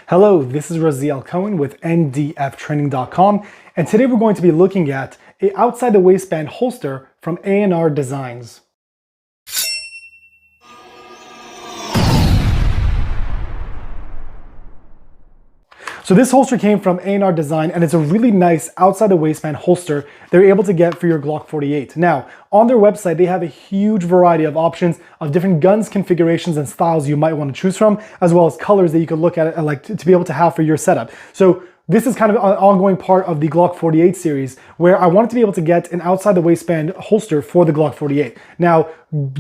Hello, this is Raziel Cohen with ndftraining.com, and today we're going to be looking at an outside the waistband holster from ANR Designs. So this holster came from ANR Design, and it's a really nice outside the waistband holster they're able to get for your Glock 48. Now, on their website, they have a huge variety of options of different guns, configurations, and styles you might want to choose from, as well as colors that you could look at to be able to have for your setup. So this is kind of an ongoing part of the Glock 48 series, where I wanted to be able to get an outside the waistband holster for the Glock 48. Now,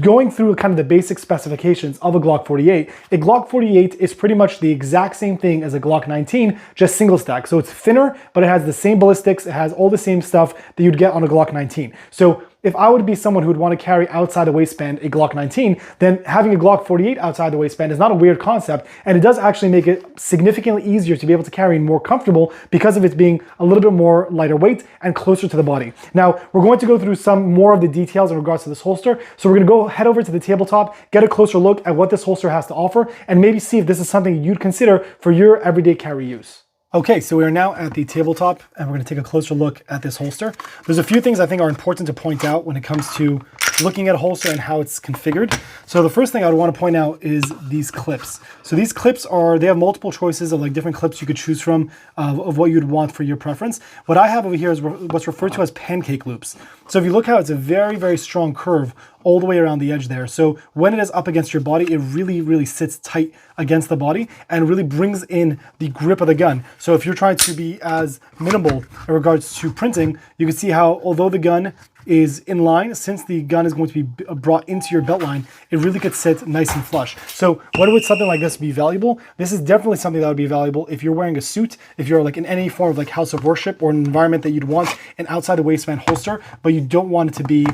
going through kind of the basic specifications of a Glock 48, a Glock 48 is pretty much the exact same thing as a Glock 19, just single stack. So it's thinner, but it has the same ballistics, it has all the same stuff that you'd get on a Glock 19. So if I would be someone who would want to carry outside the waistband a Glock 19, then having a Glock 48 outside the waistband is not a weird concept, and it does actually make it significantly easier to be able to carry and more comfortable because of it being a little bit more lighter weight and closer to the body. Now, we're going to go through some more of the details in regards to this holster, so we're going to head over to the tabletop, get a closer look at what this holster has to offer, and maybe see if this is something you'd consider for your everyday carry use. Okay, so we are now at the tabletop and we're going to take a closer look at this holster. There's a few things I think are important to point out when it comes to looking at a holster and how it's configured. So the first thing I would want to point out is these clips. So these clips they have multiple choices of different clips you could choose from of what you'd want for your preference. What I have over here is what's referred to as pancake loops. So if you look how it's a very, very strong curve all the way around the edge there. So when it is up against your body, it really, really sits tight against the body and really brings in the grip of the gun. So if you're trying to be as minimal in regards to printing, you can see how although the gun is in line, since the gun is going to be brought into your belt line, it really could sit nice and flush. So when would something like this be valuable? This is definitely something that would be valuable if you're wearing a suit, if you're in any form of house of worship or an environment that you'd want an outside the waistband holster, but you don't want it to be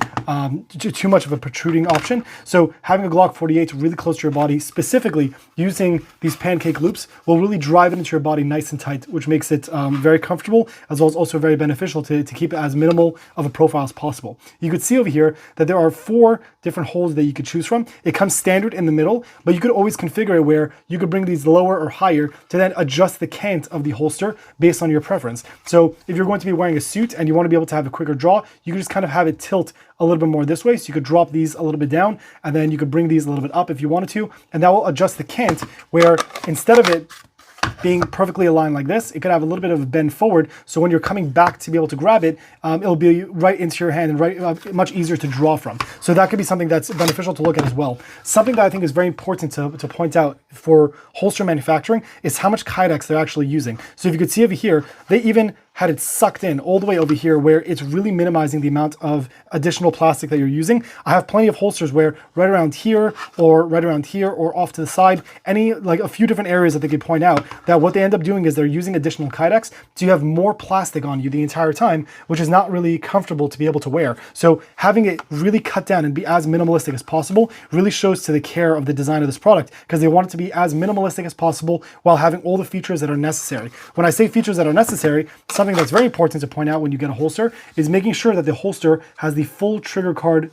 too much of a protruding option. So having a Glock 48 really close to your body, specifically using these pancake loops, will really drive it into your body nice and tight, which makes it very comfortable, as well as also very beneficial to keep it as minimal of a profile as possible. You could see over here that there are 4 different holes that you could choose from. It comes standard in the middle, but you could always configure it where you could bring these lower or higher to then adjust the cant of the holster based on your preference. So if you're going to be wearing a suit and you want to be able to have a quicker draw, you can just kind of have it tilt a little bit more this way. So you could drop these a little bit down, and then you could bring these a little bit up if you wanted to, and that will adjust the cant where instead of it being perfectly aligned like this, it could have a little bit of a bend forward, so when you're coming back to be able to grab it, it'll be right into your hand and much easier to draw from. So that could be something that's beneficial to look at as well. Something that I think is very important to point out for holster manufacturing is how much Kydex they're actually using. So if you could see over here, they even had it sucked in all the way over here where it's really minimizing the amount of additional plastic that you're using. I have plenty of holsters where right around here or off to the side, a few different areas that they could point out that what they end up doing is they're using additional Kydex, so you have more plastic on you the entire time, which is not really comfortable to be able to wear. So having it really cut down and be as minimalistic as possible really shows to the care of the design of this product, because they want it to be as minimalistic as possible while having all the features that are necessary. When I say features that are necessary, something that's very important to point out when you get a holster is making sure that the holster has the full trigger card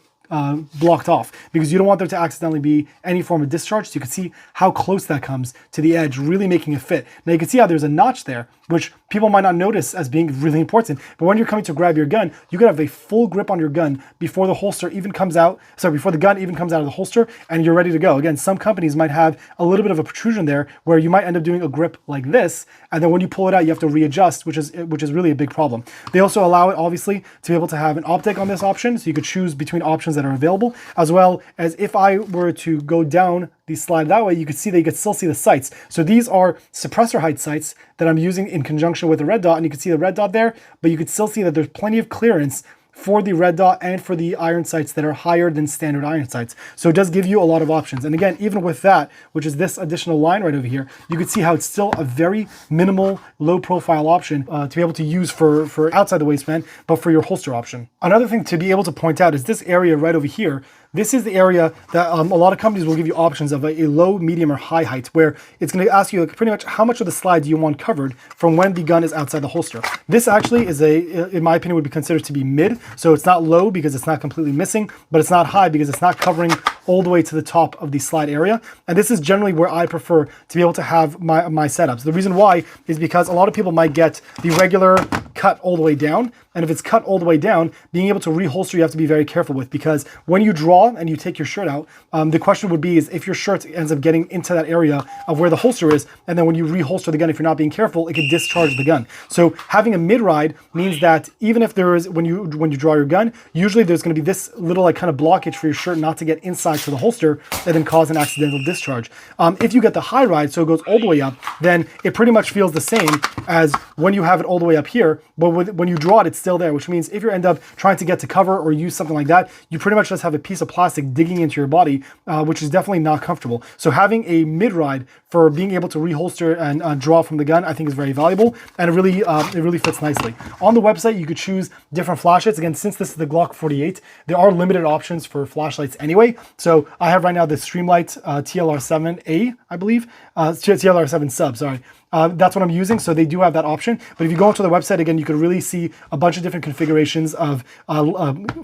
blocked off, because you don't want there to accidentally be any form of discharge. So you can see how close that comes to the edge, really making it fit. Now you can see how there's a notch there, which people might not notice as being really important, but when you're coming to grab your gun, you could have a full grip on your gun before the holster even comes out, before the gun even comes out of the holster, and you're ready to go. Again, some companies might have a little bit of a protrusion there where you might end up doing a grip like this, and then when you pull it out, you have to readjust, which is really a big problem. They also allow it, obviously, to be able to have an optic on this option, so you could choose between options that are available, as well as if I were to go down the slide that way, you could see that you could still see the sights. So these are suppressor height sights that I'm using in conjunction with the red dot, and you can see the red dot there, but you could still see that there's plenty of clearance for the red dot and for the iron sights that are higher than standard iron sights. So it does give you a lot of options. And again, even with that, which is this additional line right over here, you can see how it's still a very minimal, low profile option to be able to use for outside the waistband, but for your holster option. Another thing to be able to point out is this area right over here. This is the area that a lot of companies will give you options of a low, medium, or high height, where it's going to ask you pretty much how much of the slide do you want covered from when the gun is outside the holster. This actually is in my opinion, would be considered to be mid. So it's not low because it's not completely missing, but it's not high because it's not covering all the way to the top of the slide area. And this is generally where I prefer to be able to have my setups. The reason why is because a lot of people might get the regular cut all the way down. And if it's cut all the way down, being able to reholster, you have to be very careful with, because when you draw and you take your shirt out, the question would be is if your shirt ends up getting into that area of where the holster is, and then when you reholster the gun, if you're not being careful, it could discharge the gun. So having a mid-ride means that even if there is, when you draw your gun, usually there's going to be this little like kind of blockage for your shirt not to get inside to the holster and then cause an accidental discharge. If you get the high ride, so it goes all the way up, then it pretty much feels the same as when you have it all the way up here, but when you draw it, it's still there, which means if you end up trying to get to cover or use something like that, you pretty much just have a piece of plastic digging into your body, which is definitely not comfortable. So having a mid-ride for being able to reholster and draw from the gun, I think is very valuable, and it really fits nicely. On the website, you could choose different flashlights. Again, since this is the Glock 48, there are limited options for flashlights anyway. So I have right now the Streamlight TLR7A, I believe, TLR7 sub, sorry. That's what I'm using, so they do have that option. But if you go onto the website, again, you could really see a bunch of different configurations of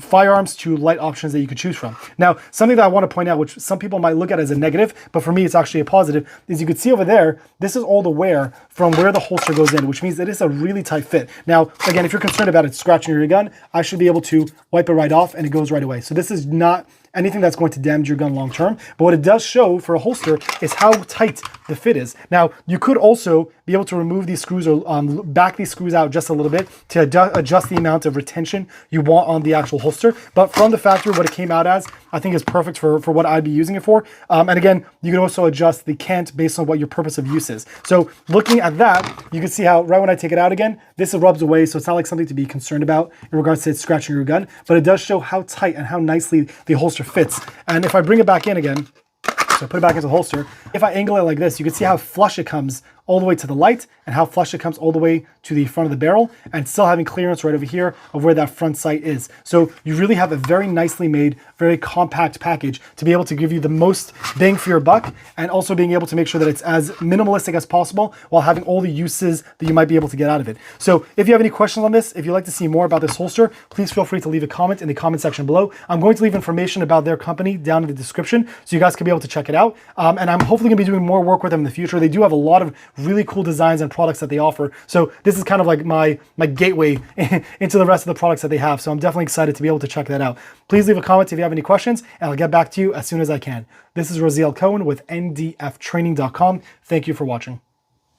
firearms to light options that you could choose from. Now, something that I want to point out, which some people might look at as a negative, but for me it's actually a positive, is you could see over there, this is all the wear from where the holster goes in, which means that it's a really tight fit. Now, again, if you're concerned about it scratching your gun, I should be able to wipe it right off and it goes right away. So this is not anything that's going to damage your gun long term. But what it does show for a holster is how tight the fit is. Now, you could also be able to remove these screws or back these screws out just a little bit to adjust the amount of retention you want on the actual holster. But from the factory, what it came out as, I think is perfect for what I'd be using it for. And again, you can also adjust the cant based on what your purpose of use is. So looking at that, you can see how right when I take it out again, this rubs away. So it's not like something to be concerned about in regards to it scratching your gun, but it does show how tight and how nicely the holster fits. And if I bring it back in again, so put it back into the holster, if I angle it like this, you can see how flush it comes all the way to the light and how flush it comes all the way to the front of the barrel, and still having clearance right over here of where that front sight is. So you really have a very nicely made, very compact package to be able to give you the most bang for your buck, and also being able to make sure that it's as minimalistic as possible while having all the uses that you might be able to get out of it. So if you have any questions on this, if you'd like to see more about this holster, please feel free to leave a comment in the comment section below. I'm going to leave information about their company down in the description so you guys can be able to check it out. And I'm hopefully going to be doing more work with them in the future. They do have a lot of really cool designs and products that they offer. So this is kind of like my gateway into the rest of the products that they have. So I'm definitely excited to be able to check that out. Please leave a comment if you have any questions, and I'll get back to you as soon as I can. This is Raziel Cohen with ndftraining.com. Thank you for watching.